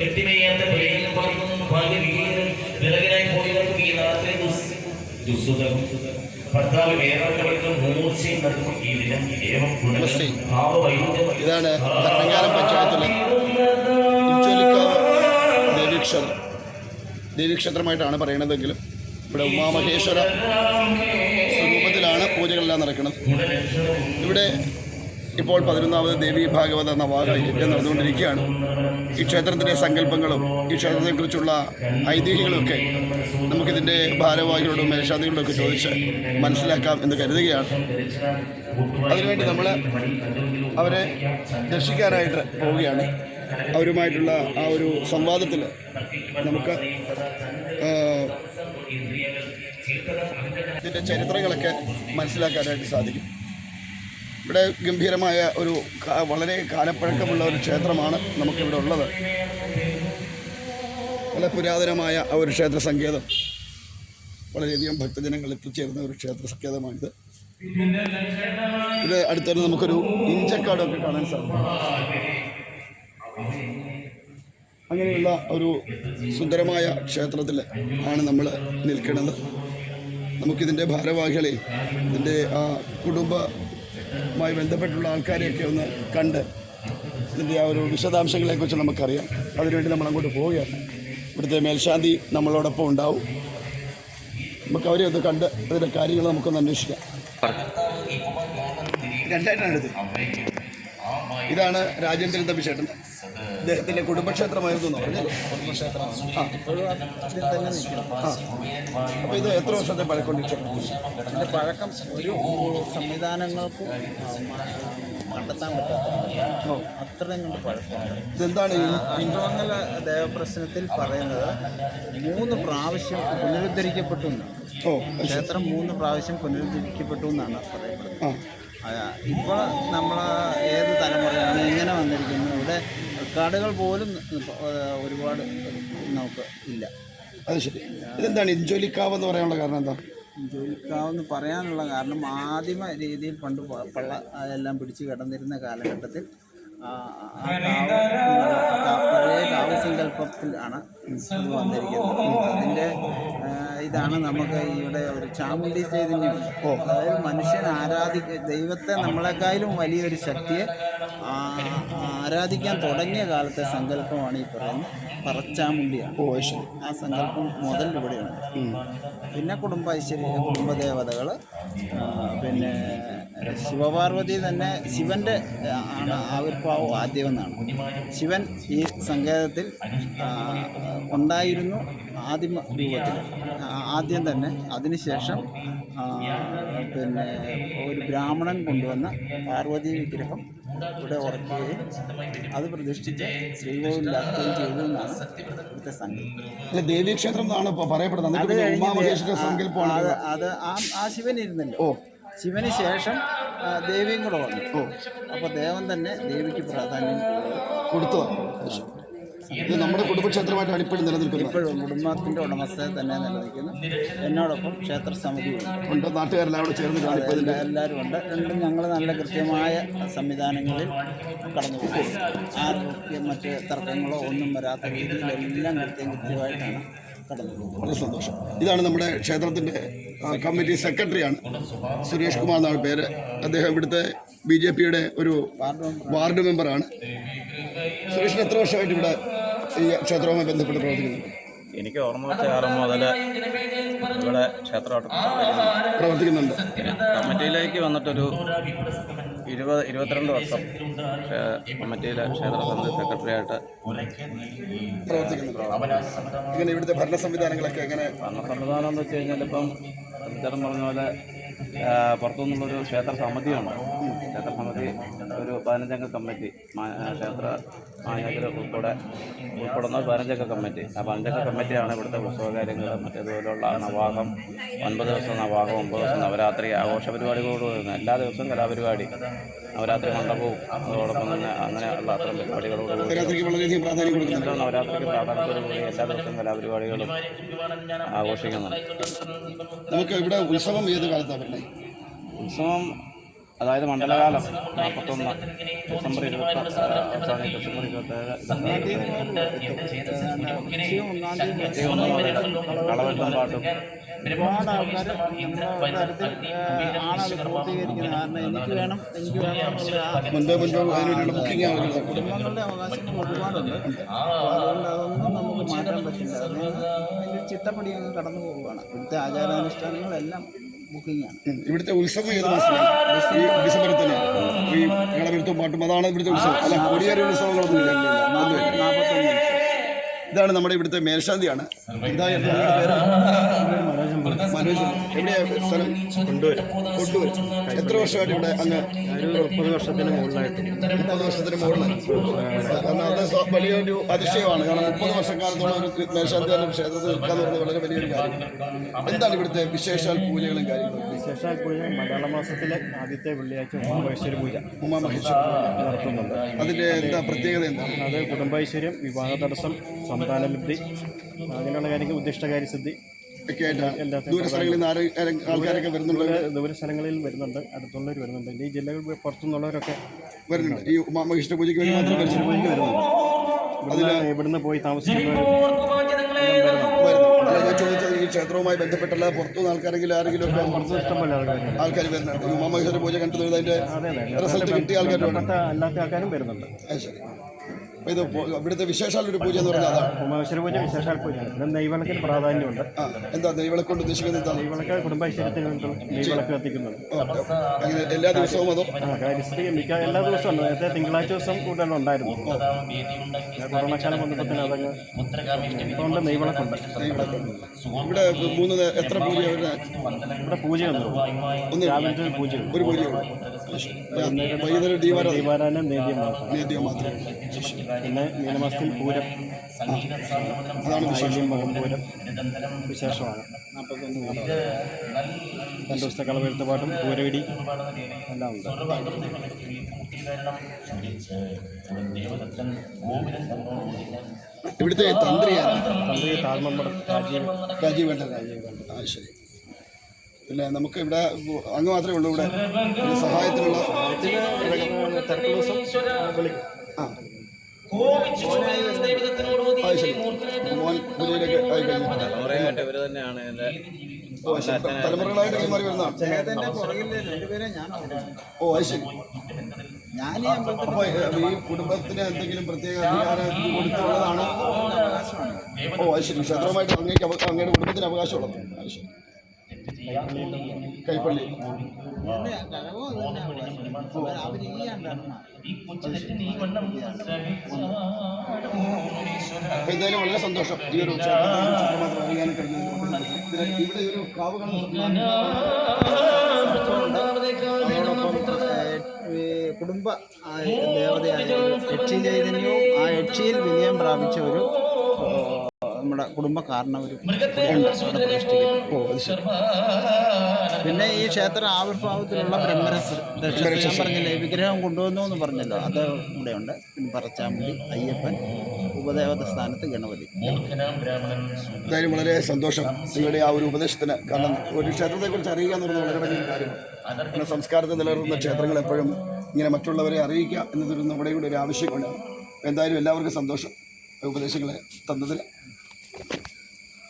കെട്ടിമേയാത്ത പ്രിയനും പറയുന്നു ഭാഗ്യവിഹീനൻ വിളവിനായി പോയവർക്കും ഈ നാട്ടിലെ ദുസ്സുഖം ഭർത്താവ് വേറൊരുവർക്കും മൂർച്ചയും നടത്തും ഈ ദിനം ഏവം ഇതാണ് ഭരണങ്ങാനം പഞ്ചായത്തിലെ ഇഞ്ചോലിക്കാവ് ദേവീക്ഷേത്രം. ദേവീക്ഷേത്രമായിട്ടാണ് പറയണതെങ്കിലും ഇവിടെ ഉമാമഹേശ്വര സ്വരൂപത്തിലാണ് പൂജകളെല്ലാം നടക്കുന്നത്. ഇവിടെ ഇപ്പോൾ 11ാമത് ദേവീ ഭാഗവത നവാഹ യജ്ഞം നടന്നുകൊണ്ടിരിക്കുകയാണ്. ഈ ക്ഷേത്രത്തിൻ്റെ സങ്കല്പങ്ങളും ഈ ക്ഷേത്രത്തെക്കുറിച്ചുള്ള ഐതിഹ്യങ്ങളൊക്കെ നമുക്കിതിൻ്റെ ഭാരവാഹികളോടും മേൽശാന്തികളോടൊക്കെ ചോദിച്ച് മനസ്സിലാക്കാം എന്ന് കരുതുകയാണ്. അതിനുവേണ്ടി നമ്മൾ അവരെ ദർശിക്കാനായിട്ട് പോവുകയാണ്. അവരുമായിട്ടുള്ള ആ ഒരു സംവാദത്തിൽ നമുക്ക് ഇതിൻ്റെ ചരിത്രങ്ങളൊക്കെ മനസ്സിലാക്കാനായിട്ട് സാധിക്കും. ഇവിടെ ഗംഭീരമായ ഒരു വളരെ കാലപ്പഴക്കമുള്ള ഒരു ക്ഷേത്രമാണ് നമുക്കിവിടെ ഉള്ളത്. വളരെ പുരാതനമായ ഒരു ക്ഷേത്ര സങ്കേതം, വളരെയധികം ഭക്തജനങ്ങൾ എത്തിച്ചേരുന്ന ഒരു ക്ഷേത്ര സങ്കേതമാണിത്. ഇത് അടുത്തന്നെ നമുക്കൊരു ഇഞ്ചക്കാടൊക്കെ കാണാൻ സാധിക്കും. അങ്ങനെയുള്ള ഒരു സുന്ദരമായ ക്ഷേത്രത്തിൽ ആണ് നമ്മൾ നിൽക്കുന്നത്. നമുക്കിതിൻ്റെ ഭാരവാഹികളെ, ഇതിൻ്റെ ആ കുടുംബമായി ബന്ധപ്പെട്ടുള്ള ആൾക്കാരെയൊക്കെ ഒന്ന് കണ്ട് ഇതിൻ്റെ ആ ഒരു വിശദാംശങ്ങളെക്കുറിച്ച് നമുക്കറിയാം. അതിനുവേണ്ടി നമ്മൾ അങ്ങോട്ട് പോവുകയാണ്. ഇവിടുത്തെ മേൽശാന്തി നമ്മളോടൊപ്പം ഉണ്ടാവും. നമുക്ക് അവരെ ഒന്ന് കണ്ട് അതിൻ്റെ കാര്യങ്ങൾ നമുക്കൊന്ന് അന്വേഷിക്കാം. രണ്ടായിട്ടാണ് ഇത്. ഇതാണ് രാജേന്ദ്രൻ തമ്പി ചേട്ടൻ. അദ്ദേഹത്തിൻ്റെ കുടുംബക്ഷേത്രമായിരുന്നു പറഞ്ഞത്. അപ്പോൾ ഇത് എത്ര വർഷത്തെ പഴക്കമുണ്ട്? ഇതിൻ്റെ പഴക്കം ഒരു സംവിധാനങ്ങൾക്കും കണ്ടെത്താൻ പറ്റാത്ത അത്രയും കൊണ്ട് പഴക്കമുണ്ട്. ഇതെന്താണ് ഇൻട്രോങ്ങൽ ദേവപ്രശ്നത്തിൽ പറയുന്നത് 3 പ്രാവശ്യം പുനരുദ്ധരിക്കപ്പെട്ടു എന്നാണ്. ക്ഷേത്രം 3 പ്രാവശ്യം പുനരുദ്ധരിക്കപ്പെട്ടു എന്നാണ് പറയപ്പെടുന്നത്. ഇപ്പോൾ നമ്മൾ ഏത് തലമുറയാണ് എങ്ങനെ വന്നിരിക്കുന്നത്, ഇവിടെ റെക്കോർഡുകൾ പോലും ഒരുപാട് നമുക്ക് ഇല്ല. അത് ശരി. ഇതെന്താണ് ഇഞ്ചോലിക്കാവ് എന്ന് പറയാനുള്ള കാരണം എന്താ? ഇഞ്ചോലിക്കാവെന്ന് പറയാനുള്ള കാരണം ആദിമ രീതിയിൽ പണ്ട് പള്ള എല്ലാം പിടിച്ച് കിടന്നിരുന്ന കാലഘട്ടത്തിൽ പഴയ കാവ്യസങ്കല്പത്തിലാണ് ഇത് വന്നിരിക്കുന്നത്. അതിൻ്റെ ഇതാണ് നമുക്ക് ഇവിടെ ഒരു ചാമുണ്ഡി ചൈതന്യം. അതായത് മനുഷ്യൻ ദൈവത്തെ നമ്മളെക്കാളും വലിയൊരു ശക്തിയെ ആരാധിക്കാൻ തുടങ്ങിയ കാലത്തെ സങ്കല്പമാണ് ഈ പറയുന്നത് പറച്ചാമുണ്ടിയാണ്. ആ സങ്കല്പം മുതൽ ഇവിടെയാണ്. പിന്നെ കുടുംബദേവതകൾ, പിന്നെ ശിവപാർവതി തന്നെ ശിവൻ്റെ ആണ് ആവിർഭാവം ആദ്യമെന്നാണ്. ശിവൻ ഈ സങ്കേതത്തിൽ ഉണ്ടായിരുന്നു ആദിമ രൂപത്തിൽ ആദ്യം തന്നെ. അതിനുശേഷം പിന്നെ ഒരു ബ്രാഹ്മണൻ കൊണ്ടുവന്ന പാർവതി വിഗ്രഹം ഇവിടെ ഉറക്കുകയും അത് പ്രതിഷ്ഠിച്ച് ശ്രീകോവിലാക്കുകയും ചെയ്തു എന്നാണ് ഇവിടുത്തെ സങ്കല്പം. ദേവീക്ഷേത്രം എന്നാണ് പറയപ്പെടുന്നത്. അത് ആ ശിവൻ ഇരുന്നല്ലോ. ശിവന് ശേഷം ദേവിയും കൂടെ വന്നു. അപ്പോൾ ദേവൻ തന്നെ ദേവിക്ക് പ്രാധാന്യം കൊടുത്തു. ഇത് നമ്മുടെ കുടുംബക്ഷേത്രമായിട്ടാണ് ഇപ്പോഴും നിലനിൽക്കുന്നത്. ഇപ്പോഴും കുടുംബത്തിൻ്റെ ഉടമസ്ഥയിൽ തന്നെ നിലനിൽക്കുന്നു. എന്നോടൊപ്പം ക്ഷേത്ര സമിതി ഉണ്ട്. നാട്ടുകാരെല്ലാം ചേർന്ന് എല്ലാവരും ഉണ്ട്. രണ്ടും ഞങ്ങൾ നല്ല കൃത്യമായ സംവിധാനങ്ങളിൽ കടന്നുപോകും. മറ്റ് തർക്കങ്ങളോ ഒന്നും വരാത്ത രീതിയിലെല്ലാം കൃത്യമായിട്ടാണ് കടന്നുപോകും. വളരെ സന്തോഷം. ഇതാണ് നമ്മുടെ ക്ഷേത്രത്തിൻ്റെ കമ്മിറ്റി സെക്രട്ടറിയാണ്, സുരേഷ് കുമാർ എന്നാണ് പേര്. അദ്ദേഹം ഇവിടുത്തെ BJPയുടെ ഒരു വാർഡ് മെമ്പറാണ്. സുരേഷിന് എത്ര വർഷമായിട്ട് ഇവിടെ ഈ ക്ഷേത്രവുമായി ബന്ധപ്പെട്ട് പ്രവർത്തിക്കുന്നുണ്ട്? എനിക്ക് ഓർമ്മ വെച്ച കാലം മുതൽ ഇവിടെ ക്ഷേത്രമായിട്ട് പ്രവർത്തിക്കുന്നുണ്ട്. കമ്മിറ്റിയിലേക്ക് വന്നിട്ടൊരു 20-22 വർഷം കമ്മിറ്റിയിലെ ക്ഷേത്ര സമിതി സെക്രട്ടറിയായിട്ട് പ്രവർത്തിക്കുന്നുണ്ട്. ഇങ്ങനെ ഇവിടുത്തെ ഭരണ സംവിധാനങ്ങളൊക്കെ എങ്ങനെ? ഭരണ സംവിധാനം എന്ന് വെച്ച് കഴിഞ്ഞാൽ ഇപ്പം ചേട്ടൻ പറഞ്ഞ പോലെ പുറത്തുനിന്നുള്ളൊരു ക്ഷേത്ര സമിതിയുണ്ട്. ക്ഷേത്ര സമിതി ഒരു 15 അംഗ കമ്മിറ്റി, ക്ഷേത്ര മാനേജർ ഉൾപ്പെടുന്ന 15 അംഗ കമ്മിറ്റി. ആ 15 അംഗ കമ്മിറ്റിയാണ് ഇവിടുത്തെ ഉത്സവകാര്യങ്ങൾ, മറ്റേതുപോലുള്ള നവാഹം, 9 ദിവസം നവാഹം, 9 ദിവസം നവരാത്രി ആഘോഷ പരിപാടികളോട് വരുന്നത്. എല്ലാ ദിവസവും കലാപരിപാടി, നവരാത്രി മണ്ഡപവും അതോടൊപ്പം തന്നെ അങ്ങനെയുള്ള അത്തരം പരിപാടികളോട് നവരാത്രിക്ക് പ്രാധാന്യത്തോടുകൂടി എല്ലാ ദിവസവും കലാപരിപാടികളും ആഘോഷിക്കുന്നുണ്ട്. നമുക്ക് ഇവിടെ ഉത്സവം ഏത് കാലത്താണ്? ഉത്സവം അതായത് മണ്ഡലകാലം 41 ഡിസംബർ 27 കളവെട്ടും പാട്ടും ഒരുപാട് ആൾക്കാർ നമ്മുടെ തരത്തിൽ ആണത് പൂർത്തീകരിക്കുന്നത്. കാരണം എനിക്ക് വേണം എന്നുള്ള മുൻപേ അതിനുള്ള ബുക്കിംഗ് ആണ്. കുടുംബങ്ങളുടെ അവകാശങ്ങൾ ഒരുപാടുണ്ട്. അതുകൊണ്ട് അതൊന്നും നമുക്ക് മാറ്റാൻ പറ്റില്ല. അതിൻ്റെ ചിട്ടപ്പടി അങ്ങ് കടന്നു പോവുകയാണ്. ഇവിടുത്തെ ആചാരാനുഷ്ഠാനങ്ങളെല്ലാം ബുക്കിംഗാണ്. ഇവിടുത്തെ ഉത്സവം ഏത് മാസത്തിലാണ്? ഈ ഡിസംബറിൽ തന്നെ ഈ കളവെഴുത്തും പാട്ടും അതാണ് ഇവിടുത്തെ ഉത്സവം. അല്ല, കൊടിയേറി ഉത്സവങ്ങളൊന്നും ഇല്ല. 41 ഇതാണ് നമ്മുടെ ഇവിടുത്തെ മേൽശാന്തിയാണ്. എന്തായാലും മനോജ്, എവിടെയാ സ്ഥലം? കൊണ്ടുവരും. എത്ര വർഷമായിട്ട് ഇവിടെ? അങ്ങ് 30 വർഷത്തിന് മുകളിലായിട്ട്. 30 വർഷത്തിന് മുകളിൽ. കാരണം അത് വലിയൊരു അതിശയമാണ്. കാരണം 30 വർഷക്കാലത്തോളം ഒരു മേൽശാന്തി ക്ഷേത്രത്തിൽ നിൽക്കാന്ന് പറയുന്നത് വളരെ വലിയൊരു കാര്യം. എന്താണ് ഇവിടുത്തെ വിശേഷാൽ പൂജകളും കാര്യങ്ങളും? വിശേഷാൽ പൂജ മലയാള മാസത്തിലെ ആദ്യത്തെ വെള്ളിയാഴ്ച ഉമാമഹേശ്വരി പൂജ നടത്തുന്നുണ്ട്. അതിൻ്റെ എന്താ പ്രത്യേകത? എന്താണ് അത്? കുടുംബൈശ്വര്യം, വിവാഹ തടസ്സം, സന്താനലബ്ധി, അങ്ങനെയുള്ള കാര്യങ്ങൾ, ഉദ്ദിഷ്ടകാര്യ സിദ്ധി ഒക്കെ ആയിട്ട് ദൂരസ്ഥലങ്ങളിൽ നിന്ന് ആൾക്കാരൊക്കെ വരുന്നുണ്ട്. ദൂരസ്ഥലങ്ങളിൽ വരുന്നുണ്ട്, അടുത്തുള്ളവർ വരുന്നുണ്ട്. ഈ ജില്ലകൾ പുറത്തുനിന്നുള്ളവരൊക്കെ വരുന്നുണ്ട്. ഈ ഉമാമഹേശ്വര പൂജയ്ക്ക് വേണ്ടി മാത്രം പൂജയ്ക്ക് വരുന്നുണ്ട്. ഇവിടുന്ന് പോയി താമസിക്കുന്നവർ ഞാൻ ചോദിച്ചത് ഈ ക്ഷേത്രവുമായി ബന്ധപ്പെട്ടല്ല പുറത്തുനിന്ന് ആൾക്കാരെങ്കിലും ആരെങ്കിലും ഒക്കെ പുറത്ത് ഇഷ്ടംപോലെ ആൾക്കാർ വരുന്നുണ്ട്. ഈ ഉമാമഹേശ്വര പൂജ കണ്ടു അതിൻ്റെ റിസൾട്ട് കിട്ടിയ ആൾക്കാരുണ്ട്. അല്ലാത്ത ആൾക്കാരും വരുന്നുണ്ട്. ശരി. അപ്പോൾ ഇത് ഇവിടുത്തെ വിശേഷാൽ ഒരു പൂജ എന്ന് പറഞ്ഞാൽ അതാണ്. ഉമാമഹേശ്വര പൂജ വിശേഷാൽ പൂജയാണ്. പിന്നെ നെയ്വിളക്കിന് പ്രാധാന്യമുണ്ട്. എന്താ നെയ്വിളക്ക് കൊണ്ട് ഉദ്ദേശിക്കുന്നത്? എന്താണ്? നെയ്വിളക്ക് കുടുംബൈശ്വര്യത്തിന് നെയ്വിളക്ക് കത്തിക്കുന്നുണ്ട്. അങ്ങനെ എല്ലാ ദിവസവും അതോ? മിക്ക എല്ലാ ദിവസവും ഉണ്ട്. നേരത്തെ തിങ്കളാഴ്ച ദിവസം കൂടുതലുണ്ടായിരുന്നു. കൊറോണക്കാലം വന്നപ്പോൾ അതങ്ങ് അതുകൊണ്ട് നെയ്വിളക്കുണ്ട്. ഇവിടെ എത്ര പൂജ? ഇവിടെ പൂജയൊന്നും രാവിലത്തെ പൂജയുണ്ട്. ഒരു പൂജയുള്ളൂ. വൈകുന്നേരം ദീപാരാധന നേദ്യം മാത്രം. പിന്നെ മീനമാസത്തിൽ പൂരം, അതാണ് വിശേഷം. മകംപൂരം വിശേഷമാണ്. 2 ദിവസത്തെ കളവെഴുത്ത് പാട്ടും പൂരവിടി എല്ലാം ഉണ്ട്. ഇവിടുത്തെ തന്ത്രിയാണ് താഴ്മമ്പടം രാജീവ് വേണ്ട. ശരി. പിന്നെ നമുക്ക് ഇവിടെ അങ്ങ് മാത്രമേ ഉള്ളൂ ഇവിടെ സഹായത്തിനുള്ള തിരക്ക് ദിവസം വിളിക്കും. ശരി. മോൻ പൂജയിലേക്ക് ആയി കഴിഞ്ഞു. ഇവർ തന്നെയാണ് തലമുറകളായിട്ട് കൈമാറി വരുന്നതാണ്. അദ്ദേഹത്തിൻ്റെ പുറകിൽ രണ്ടുപേരെ ഞാൻ ശരി. ഞാൻ ഈ അമ്പലത്തിൽ അപ്പോൾ ഈ കുടുംബത്തിന് എന്തെങ്കിലും പ്രത്യേക അധികാരം കൊടുത്തുള്ളതാണോ? അവകാശമാണ്. ശരി. ക്ഷേത്രമായിട്ട് അങ്ങയുടെ കുടുംബത്തിന് അവകാശമുള്ളത്. ശരി. കൈപ്പള്ളി കഴവോ അവർ ഈ കണ്ടാണ്. എന്തായാലും വളരെ സന്തോഷം ഈ ഒരു മാത്രം അറിയാൻ കഴിഞ്ഞത്. ഇവിടെ ഒരു കാവ് കുടുംബ ദേവതയായ യക്ഷി ചൈതന്യവും ആ യക്ഷിയിൽ വിജയം പ്രാപിച്ച ഒരു നമ്മുടെ കുടുംബക്കാരനെ ഒരു പ്രതിഷ്ഠിക്കും. പിന്നെ ഈ ക്ഷേത്ര ആവിർഭാവത്തിലുള്ള ബ്രഹ്മരസ് ഞാൻ പറഞ്ഞില്ലേ, വിഗ്രഹം കൊണ്ടുവന്നു എന്ന് പറഞ്ഞല്ലോ, അത് ഇവിടെയുണ്ട്. പിന്നെ പറച്ചാമ്പുലി, അയ്യപ്പൻ, ഉപദേവത സ്ഥാനത്ത് ഗണപതി. എന്തായാലും വളരെ സന്തോഷം നിങ്ങളുടെ ആ ഒരു ഉപദേശത്തിന്. കാരണം ഒരു ക്ഷേത്രത്തെക്കുറിച്ച് അറിയുക എന്ന് പറയുന്നത് വളരെ വലിയ കാര്യമാണ്. പിന്നെ സംസ്കാരത്തെ നിലനിർത്തുന്ന ക്ഷേത്രങ്ങൾ എപ്പോഴും ഇങ്ങനെ മറ്റുള്ളവരെ അറിയിക്കുക എന്നതൊരു നമ്മുടെ കൂടെ ഒരു ആവശ്യമാണ്. എന്തായാലും എല്ലാവർക്കും സന്തോഷം ഉപദേശങ്ങളെ തന്നതിൽ.